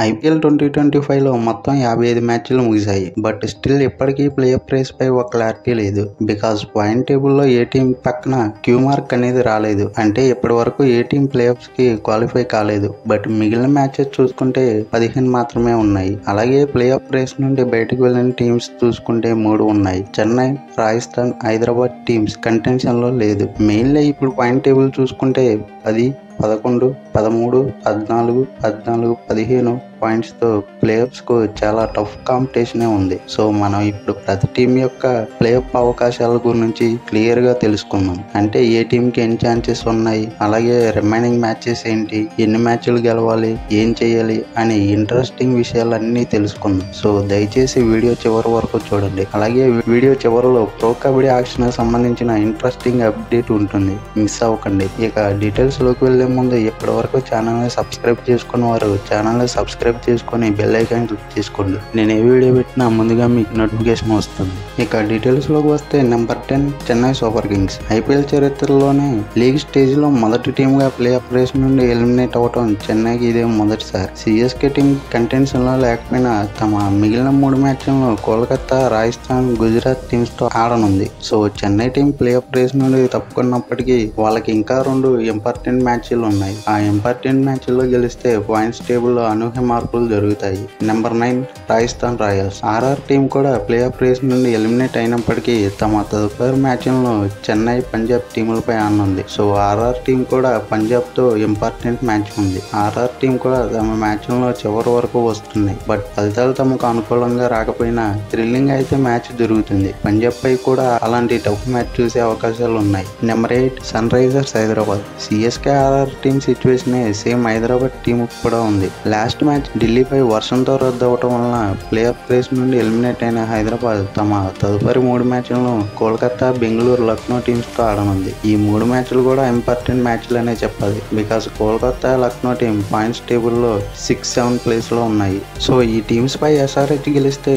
IPL 2025లో మొత్తం 55 మ్యాచ్లు ముగిశాయి. బట్ స్టిల్ ఇప్పటికీ ప్లే ఆఫ్ రేస్ పై ఒక క్లారిటీ లేదు. బికాస్ పాయింట్ టేబుల్లో ఏ టీం పక్కన క్యూ మార్క్ అనేది రాలేదు. అంటే ఇప్పటి వరకు ఏ టీం ప్లే ఆఫ్స్ కి క్వాలిఫై కాలేదు. బట్ మిగిలిన మ్యాచెస్ చూసుకుంటే 15 మాత్రమే ఉన్నాయి. అలాగే ప్లే ఆఫ్ రేస్ నుండి బయటకు వెళ్ళిన టీమ్స్ చూసుకుంటే 3 ఉన్నాయి. చెన్నై, రాజస్థాన్, హైదరాబాద్ టీమ్స్ కంటెన్షన్ లో లేదు. మెయిన్లీ ఇప్పుడు పాయింట్ టేబుల్ చూసుకుంటే 10, 11, 13, 14, 15 పాయింట్స్తో ప్లేఆఫ్స్కు చాలా టఫ్ కాంపిటీషనే ఉంది. సో మనం ఇప్పుడు ప్రతి టీం యొక్క ప్లేఆఫ్ అవకాశాల గురించి క్లియర్గా తెలుసుకుందాం. అంటే ఏ టీంకి ఎన్ని ఛాన్సెస్ ఉన్నాయి, అలాగే రిమైనింగ్ మ్యాచెస్ ఏంటి, ఎన్ని మ్యాచ్లు గెలవాలి, ఏం చేయాలి అని ఇంట్రెస్టింగ్ విషయాలన్నీ తెలుసుకుందాం. సో దయచేసి వీడియో చివరి వరకు చూడండి. అలాగే వీడియో చివరిలో ప్రో కబడ్డీ యాక్షన్ సంబంధించిన ఇంట్రెస్టింగ్ అప్డేట్ ఉంటుంది, మిస్ అవ్వకండి. ఇక డీటెయిల్స్ లోకి వెళ్లే ముందు ఇప్పటి వరకు ఛానల్ని సబ్స్క్రైబ్ చేసుకున్న వారు ఛానల్ని సబ్స్క్రైబ్ చేసుకొని బెల్ ఐకాన్ క్లిక్ చేసుకోండి. నేను ఏ వీడియో పెట్టినా ముందుగా మీకు నోటిఫికేషన్ వస్తుంది. ఇక డీటెయిల్స్ లోకి వస్తే number 10 Chennai super Kings. IPL చరిత్రలోనే లీగ్ స్టేజ్ లో మొదటి టీమ్ గా ప్లే ఆఫ్ రేస్ నుండి ఎలిమినేట్ అవటం చెన్నైకి ఇదే మొదటిసారి. సిఎస్కే టీం కంటెన్షన్ లో లేకపోయినా తమ మిగిలిన 3 మ్యాచ్లను కోల్కతా, రాజస్థాన్, గుజరాత్ టీమ్స్ తో ఆడనుంది. So Chennai team play of race నుండి తప్పుకున్నప్పటికీ వాళ్ళకి ఇంకా 2 ఇంపార్టెంట్ మ్యాచ్లు ఉన్నాయి. ఆ ఇంపార్టెంట్ మ్యాచ్ల్లో గెలిస్తే పాయింట్స్ టేబుల్లో అనూహ్య మార్పులు జరుగుతాయి. Number 9 Rajasthan Royals. RR team కూడా ప్లే ఆఫ్ రేస్ నుండి ఎలిమినేట్ అయినప్పటికీ తమ తదుపరి మ్యాచ్లను చెన్నై, పంజాబ్ టీములపై ఆడనుంది. సో ఆర్ఆర్ టీం కూడా పంజాబ్ తో ఇంపార్టెంట్ మ్యాచ్ ఉంది. ఆర్ఆర్ టీం కూడా తమ మ్యాచ్లలో చివరి వరకు వస్తున్నాయి. బట్ ఫలితాలు తమకు అనుకూలంగా రాకపోయినా థ్రిల్లింగ్ అయితే మ్యాచ్ జరుగుతుంది. పంజాబ్ పై కూడా అలాంటి టఫ్ మ్యాచ్ చూసే అవకాశాలు ఉన్నాయి. Number 8 Sunrisers Hyderabad. CSK RR team situation same Hyderabad team కూడా ఉంది. లాస్ట్ మ్యాచ్ ఢిల్లీపై వర్షంతో రద్దు అవటం వలన ప్లే ఆఫ్ రేస్ నుండి ఎలిమినేట్ అయిన హైదరాబాద్ తమ తదుపరి 3 మ్యాచ్లను కోల్కతా, బెంగళూరు, లక్నో టీమ్స్ తో ఆడనుంది. ఈ 3 మ్యాచ్లు కూడా ఇంపార్టెంట్ మ్యాచ్లు అనే చెప్పాలి. Because Kolkata, Lucknow team points టేబుల్లో 6, 7 ప్లేస్ లో ఉన్నాయి. సో ఈ టీమ్స్ పై ఎస్ఆర్హెచ్ గెలిస్తే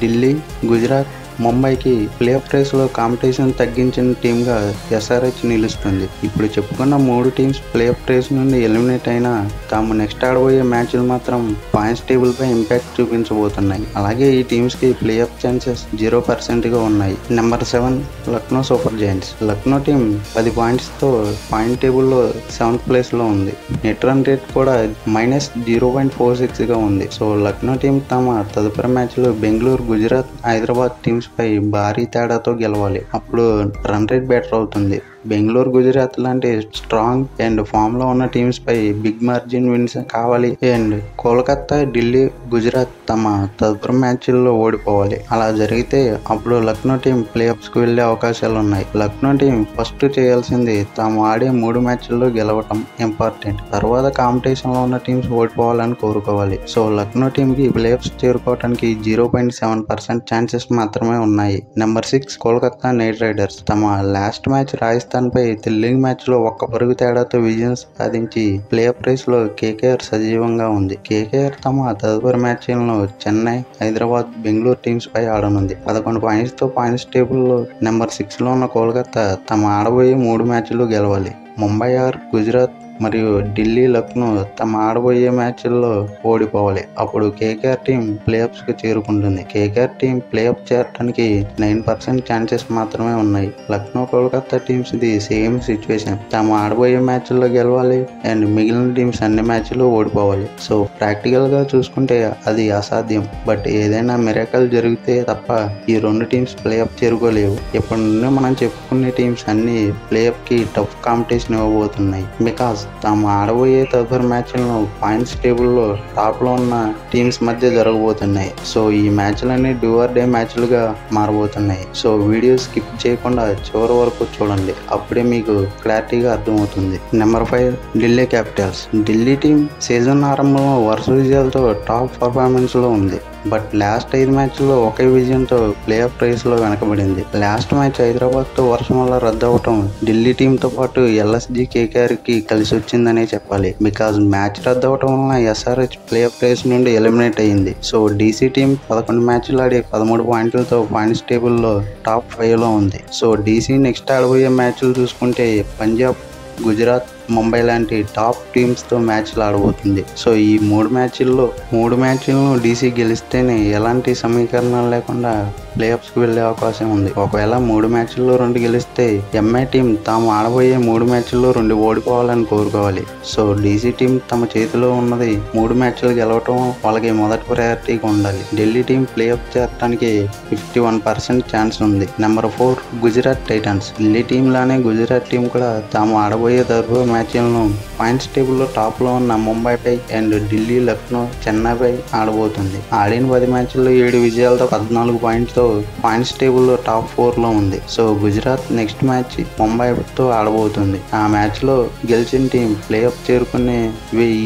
ఢిల్లీ, గుజరాత్, ముంబైకి ప్లే ఆఫ్ రేస్లో కాంపిటీషన్ తగ్గించిన టీంగా ఎస్ఆర్హెచ్ నిలుస్తుంది. ఇప్పుడు చెప్పుకున్న 3 టీమ్స్ ప్లే ఆఫ్ రేస్ నుండి ఎలిమినేట్ అయినా తాము నెక్స్ట్ ఆడబోయే మ్యాచ్లు మాత్రం పాయింట్స్ టేబుల్ పై ఇంపాక్ట్ చూపించబోతున్నాయి. అలాగే ఈ టీమ్స్ కి ప్లే ఆఫ్ ఛాన్సెస్ 0% ఉన్నాయి. Number 7 Lucknow super Giants. Lucknow team 10 points తో పాయింట్ టేబుల్లో 7th ప్లేస్ లో ఉంది. నెట్ రన్ రేట్ కూడా -0.46 గా ఉంది. సో లక్నో టీం తమ తదుపరి మ్యాచ్ లో బెంగళూరు, గుజరాత్, హైదరాబాద్ టీమ్స్ పై భారీ తేడాతో గెలవాలి. అప్పుడు రన్ రేట్ బెటర్ అవుతుంది. బెంగళూరు, గుజరాత్ లాంటి స్ట్రాంగ్ అండ్ ఫామ్ లో ఉన్న టీమ్స్ పై బిగ్ మార్జిన్ విన్స్ కావాలి. అండ్ కోల్కతా, ఢిల్లీ, గుజరాత్ తమ తదుపరి మ్యాచ్ల్లో ఓడిపోవాలి. అలా జరిగితే అప్పుడు లక్నో టీం ప్లే ఆఫ్స్ కు వెళ్లే అవకాశాలు ఉన్నాయి. లక్నో టీం ఫస్ట్ చేయాల్సింది తాము ఆడే 3 మ్యాచ్ల్లో గెలవటం ఇంపార్టెంట్. తర్వాత కాంపిటీషన్ లో ఉన్న టీమ్స్ ఓడిపోవాలని కోరుకోవాలి. సో లక్నో టీం కి ప్లే ఆఫ్స్ చేరుకోవడానికి 0.7% ఛాన్సెస్ మాత్రమే ఉన్నాయి. Number 6 Kolkata night riders. తమ లాస్ట్ మ్యాచ్ రాజస్థాన్ పై థ్రిల్లింగ్ మ్యాచ్ లో 1 పరుగు తేడాతో విజయం సాధించి ప్లే ఆఫ్ రేస్ లో కేకేఆర్ సజీవంగా ఉంది. కేకేఆర్ తమ తదుపరి మ్యాచ్లను చెన్నై, హైదరాబాద్, బెంగళూరు టీమ్స్ పై ఆడనుంది. 11 పాయింట్స్ తో పాయింట్స్ టేబుల్ లో నెంబర్ 6 లో ఉన్న కోల్కతా తమ ఆడబోయే 3 మ్యాచ్లు గెలవాలి. ముంబై ఆర్ గుజరాత్ మరియు ఢిల్లీ, లక్నో తమ ఆడబోయే మ్యాచ్ల్లో ఓడిపోవాలి. అప్పుడు కేకేఆర్ టీం ప్లే ఆఫ్స్ కు చేరుకుంటుంది. కేకేఆర్ టీం ప్లే ఆఫ్ చేరడానికి 9% ఛాన్సెస్ మాత్రమే ఉన్నాయి. Lucknow, Kolkata teams the same situation. తాము ఆడబోయే మ్యాచ్ల్లో గెలవాలి అండ్ మిగిలిన టీమ్స్ అన్ని మ్యాచ్లు ఓడిపోవాలి. సో ప్రాక్టికల్ గా చూసుకుంటే అది అసాధ్యం. బట్ ఏదైనా మిరాకల్ జరిగితే తప్ప ఈ 2 టీమ్స్ ప్లే ఆఫ్ చేరుకోలేవు. ఇప్పటి నుండి మనం చెప్పుకునే టీమ్స్ అన్ని ప్లే ఆఫ్ కి టఫ్ కాంపిటీషన్ ఇవ్వబోతున్నాయి. బికాస్ తాము ఆడబోయే తదుపరి మ్యాచ్లను పాయింట్స్ టేబుల్లో టాప్ లో ఉన్న టీమ్స్ మధ్య జరగబోతున్నాయి. సో ఈ మ్యాచ్లన్నీ డూ ఆర్ డే మ్యాచ్లుగా మారబోతున్నాయి. సో వీడియో స్కిప్ చేయకుండా చివరి వరకు చూడండి. అప్పుడే మీకు క్లారిటీగా అర్థమవుతుంది. Number 5 Delhi Capitals. Delhi team season ఆరంభంలో వరుస విజయాలతో టాప్ పర్ఫార్మెన్స్ లో ఉంది. బట్ లాస్ట్ 5 మ్యాచ్ల్లో ఒకే విజయంతో ప్లే ఆఫ్ రేస్ లో వెనకబడింది. లాస్ట్ మ్యాచ్ హైదరాబాద్ తో వర్షం వల్ల రద్దు అవటం ఢిల్లీ టీం తో పాటు ఎల్ఎస్జీ, కేకేఆర్ కి కలిసి వచ్చిందనే చెప్పాలి. బికాజ్ మ్యాచ్ రద్దు అవటం వలన ఎస్ఆర్హెచ్ ప్లే ఆఫ్ రేస్ నుండి ఎలిమినేట్ అయ్యింది. సో డీసీ టీం 11 మ్యాచ్లు ఆడి 13 పాయింట్లతో పాయింట్స్ టేబుల్లో టాప్ 5 లో ఉంది. సో డీసీ నెక్స్ట్ ఆడబోయే మ్యాచ్లు చూసుకుంటే పంజాబ్, గుజరాత్ ముంబై లాంటి టాప్ టీమ్స్తో మ్యాచ్లు ఆడబోతుంది. సో ఈ మూడు మ్యాచ్లను డీసీ గెలిస్తేనే ఎలాంటి సమీకరణాలు లేకుండా ప్లే ఆఫ్స్కి వెళ్లే అవకాశం ఉంది. ఒకవేళ 3 మ్యాచ్ల్లో 2 గెలిస్తే ఎంఐ టీం తాము ఆడబోయే 3 మ్యాచ్ల్లో 2 ఓడిపోవాలని కోరుకోవాలి. సో డీసీ టీం తమ చేతిలో ఉన్నది 3 మ్యాచ్లు గెలవటం వాళ్ళకి మొదటి ప్రయారిటీగా ఉండాలి. ఢిల్లీ టీం ప్లే ఆఫ్ చేరడానికి 51% ఛాన్స్ ఉంది. Number 4 Gujarat Titans. Delhi team లానే గుజరాత్ టీం కూడా తాము ఆడబోయే తదుపరి మ్యాచ్లను పాయింట్స్ టేబుల్లో టాప్ లో ఉన్న ముంబైపై అండ్ ఢిల్లీ, లక్నో, చెన్నైపై ఆడబోతుంది. ఆడిన 10 మ్యాచ్ల్లో 7 విజయాలతో 14 పాయింట్స్తో పాయింట్స్ టేబుల్లో టాప్ 4 లో ఉంది. సో గుజరాత్ నెక్స్ట్ మ్యాచ్ ముంబైతో ఆడబోతుంది. ఆ మ్యాచ్ లో గెలిచిన టీం ప్లే ఆఫ్ చేరుకునే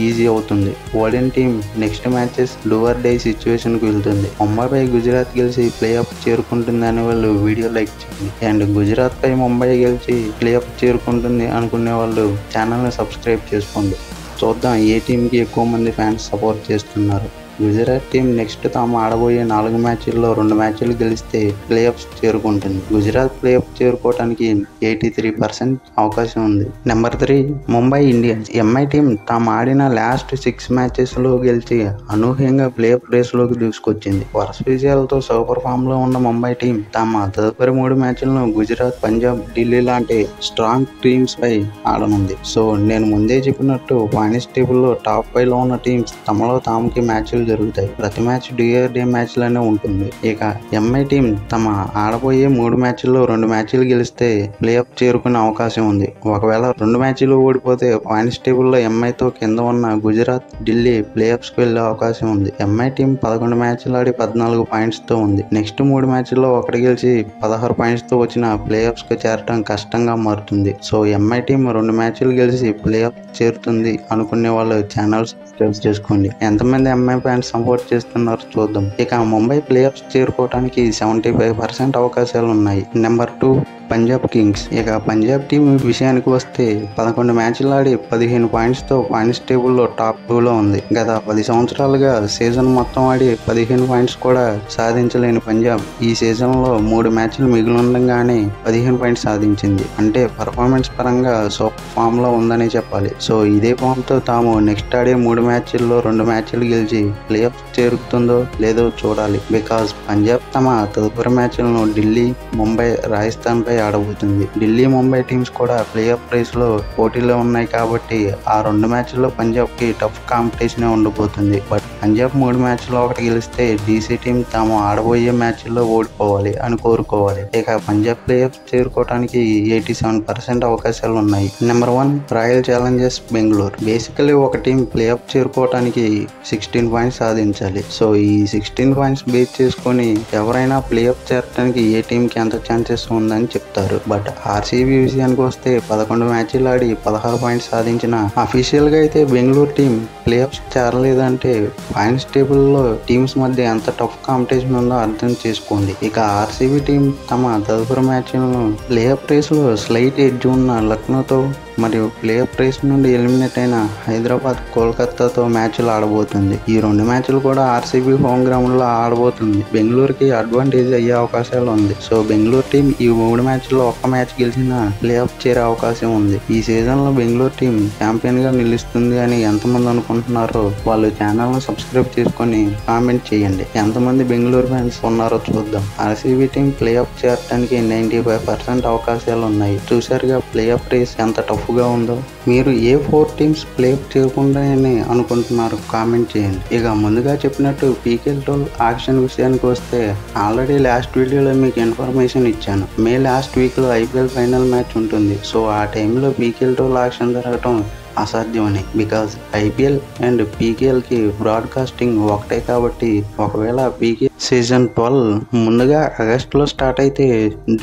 ఈజీ అవుతుంది. ఓడిన team next matches do or die situation కు వెళ్తుంది. ముంబైపై గుజరాత్ గెలిచి ప్లే ఆఫ్ చేరుకుంటుంది అనే వాళ్ళు వీడియో లైక్ చేయండి. అండ్ గుజరాత్ పై ముంబై గెలిచి ప్లే ఆఫ్ చేరుకుంటుంది అనుకునే వాళ్ళు ఛానల్ని సబ్స్క్రైబ్ చేసుకోండి. చూద్దాం ఏ టీంకి ఎక్కువ మంది ఫ్యాన్స్ సపోర్ట్ చేస్తున్నారు. గుజరాత్ టీం నెక్స్ట్ తాము ఆడబోయే 4 మ్యాచ్ల్లో 2 మ్యాచ్లు గెలిస్తే ప్లే ఆఫ్స్ చేరుకుంటుంది. గుజరాత్ ప్లే ఆఫ్ చేరుకోవడానికి 83% అవకాశం ఉంది. Number 3 Mumbai Indians. MI team తాము ఆడిన లాస్ట్ 6 మ్యాచెస్లో గెలిచి అనూహ్యంగా ప్లే ఆఫ్ రేస్లోకి దూసుకొచ్చింది. వరుస విజయాలతో సూపర్ ఫామ్ లో ఉన్న ముంబై టీం తమ తదుపరి 3 మ్యాచ్లను గుజరాత్, పంజాబ్, ఢిల్లీ లాంటి స్ట్రాంగ్ టీమ్స్ పై ఆడనుంది. సో నేను ముందే చెప్పినట్టు పాయింట్స్ టేబుల్లో టాప్ 5 లో ఉన్న టీమ్స్ తమలో తాముకి మ్యాచ్లు జరుగుతాయి. ప్రతి మ్యాచ్ డే మ్యాచ్ లానే ఉంటుంది. ఇక ఎంఐ టీం తమ ఆడబోయే 3 మ్యాచ్ల్లో 2 మ్యాచ్లు గెలిస్తే ప్లే ఆఫ్ చేరుకునే అవకాశం ఉంది. ఒకవేళ 2 మ్యాచ్లు ఓడిపోతే పాయింట్స్ టేబుల్లో ఎంఐతో కింద ఉన్న గుజరాత్, ఢిల్లీ ప్లే ఆఫ్స్ కు వెళ్లే అవకాశం ఉంది. ఎంఐ టీం 11 మ్యాచ్లు ఆడి 14 పాయింట్స్ తో ఉంది. నెక్స్ట్ 3 మ్యాచ్ల్లో 1 గెలిచి 16 పాయింట్స్ తో వచ్చిన ప్లే ఆఫ్స్ కు చేరటం కష్టంగా మారుతుంది. సో ఎంఐ టీం 2 మ్యాచ్లు గెలిచి ప్లే ఆఫ్ చేరుతుంది అనుకునే వాళ్ళు ఛానల్ సబ్స్క్రైబ్ చేసుకోండి. ఎంతమంది ఎంఐ ఫ్యాన్స్ సపోర్ట్ చేస్తున్నారు చూద్దాం. ఇక ముంబై ప్లే ఆఫ్స్ చేరుకోవడానికి 75% అవకాశాలు ఉన్నాయి. Number 2 Punjab Kings. ఇక పంజాబ్ టీం విషయానికి వస్తే 11 మ్యాచ్లు ఆడి 15 పాయింట్స్తో పాయింట్స్ టేబుల్లో టాప్ 2లో ఉంది. గత 10 సంవత్సరాలుగా సీజన్ మొత్తం ఆడి 15 పాయింట్స్ కూడా సాధించలేని పంజాబ్ ఈ సీజన్లో 3 మ్యాచ్లు మిగిలి ఉండగానే 15 పాయింట్స్ సాధించింది. అంటే పర్ఫార్మెన్స్ పరంగా సూపర్ ఫామ్ లో ఉందని చెప్పాలి. సో ఇదే ఫామ్ తో తాము నెక్స్ట్ ఆడే 3 మ్యాచ్ల్లో 2 మ్యాచ్లు గెలిచి ప్లే ఆఫ్ చేరుకుతుందో లేదో చూడాలి. బికాజ్ పంజాబ్ తమ తదుపరి మ్యాచ్లను ఢిల్లీ, ముంబై, రాజస్థాన్ పై ఆడబోతుంది. ఢిల్లీ, ముంబై టీమ్స్ కూడా ప్లే ఆఫ్ రేస్ లో పోటీలో ఉన్నాయి కాబట్టి ఆ 2 మ్యాచ్ల్లో పంజాబ్ కి టఫ్ కాంపిటీషన్ ఉండబోతుంది. బట్ పంజాబ్ 3 మ్యాచ్ల్లో 1 గెలిస్తే డీసీ టీం తాము ఆడబోయే మ్యాచ్ల్లో ఓడిపోవాలి అని కోరుకోవాలి. ఇక పంజాబ్ ప్లే ఆఫ్ చేరుకోవడానికి 87% అవకాశాలు ఉన్నాయి. Number 1 royal Challengers Bengaluru. Basically ఒక టీం ప్లే ఆఫ్ చేరుకోవడానికి 16 పాయింట్స్ సాధించాలి. సో ఈ 16 పాయింట్స్ బేస్ చేసుకొని ఎవరైనా ప్లే ఆఫ్ చేరడానికి ఏ టీంకి ఎంత ఛాన్సెస్ ఉందని చెప్తారు. బట్ ఆర్సీబీ విషయానికి వస్తే 11 మ్యాచ్లు ఆడి 16 పాయింట్స్ సాధించిన అఫీషియల్ గా అయితే బెంగళూరు టీం ప్లే ఆఫ్స్ చేరలేదంటే పాయింట్స్ టేబుల్లో టీమ్స్ మధ్య ఎంత టఫ్ కాంపిటీషన్ ఉందో అర్థం చేసుకోండి. ఇక ఆర్సీబీ టీం తమ తదుపరి మ్యాచ్లను ప్లే ఆఫ్ రేస్ లో స్లైట్ ఎడ్జ్ ఉన్న లక్నోతో మరియు ప్లే ఆఫ్ రేస్ నుండి ఎలిమినేట్ అయిన హైదరాబాద్, కోల్కతాతో మ్యాచ్లు ఆడబోతుంది. ఈ 2 మ్యాచ్లు కూడా ఆర్సీబీ హోమ్ గ్రౌండ్ లో ఆడబోతుంది. బెంగళూరుకి అడ్వాంటేజ్ అయ్యే అవకాశాలు ఉంది. సో బెంగళూరు టీం ఈ 3 మ్యాచ్ల్లో 1 మ్యాచ్ గెలిచినా ప్లే ఆఫ్ చేరే అవకాశం ఉంది. ఈ సీజన్ లో బెంగళూరు టీం ఛాంపియన్ గా నిలుస్తుంది అని ఎంతమంది అనుకుంటున్నారో వాళ్ళు ఛానల్ ను సబ్స్క్రైబ్ చేసుకొని కామెంట్ చేయండి. ఎంతమంది బెంగళూరు ఫ్యాన్స్ ఉన్నారో చూద్దాం. ఆర్సీబీ టీం ప్లే ఆఫ్ చేరడానికి 95% అవకాశాలు ఉన్నాయి. చూసారుగా ప్లే ఆఫ్ రేస్ ఎంత టఫ్ గా ఉందో. మీరు ఏ 4 టీమ్స్ ప్లే ఆఫ్ చేయకుండానే అనుకుంటున్నారు కామెంట్ చేయండి. ఇక ముందుగా చెప్పినట్టు పీకేఎల్ టోల్ ఆక్షన్ విషయానికి వస్తే ఆల్రెడీ లాస్ట్ వీడియోలో మీకు ఇన్ఫర్మేషన్ ఇచ్చాను. మే లాస్ట్ వీక్ లో ఐపీఎల్ ఫైనల్ మ్యాచ్ ఉంటుంది. సో ఆ టైంలో పీకేఎల్ టోల్ ఆక్షన్ జరగటం అసాధ్యమని. బికాజ్ ఐపీఎల్ అండ్ పీకేఎల్ కి బ్రాడ్కాస్టింగ్ ఒకటే కాబట్టి ఒకవేళ పీకేఎల్ సీజన్ 12 ముందుగా ఆగస్టులో స్టార్ట్ అయితే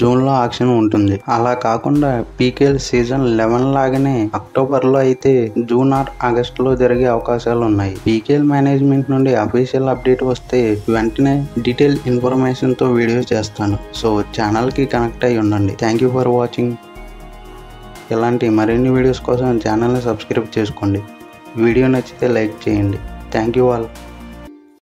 జూన్లో ఆక్షన్ ఉంటుంది. అలా కాకుండా పీకేఎల్ సీజన్ 11 లాగానే అక్టోబర్లో అయితే జూన్ ఆర్ ఆగస్టులో జరిగే అవకాశాలు ఉన్నాయి. పీకేఎల్ మేనేజ్మెంట్ నుండి అఫీషియల్ అప్డేట్ వస్తే వెంటనే డీటెయిల్ ఇన్ఫర్మేషన్తో వీడియో చేస్తాను. సో ఛానల్కి కనెక్ట్ అయి ఉండండి. Thank you for watching. ఇలాంటి మరిన్ని వీడియోస్ కోసం ఛానల్ని సబ్స్క్రైబ్ చేసుకోండి. వీడియో నచ్చితే లైక్ చేయండి. Thank you all.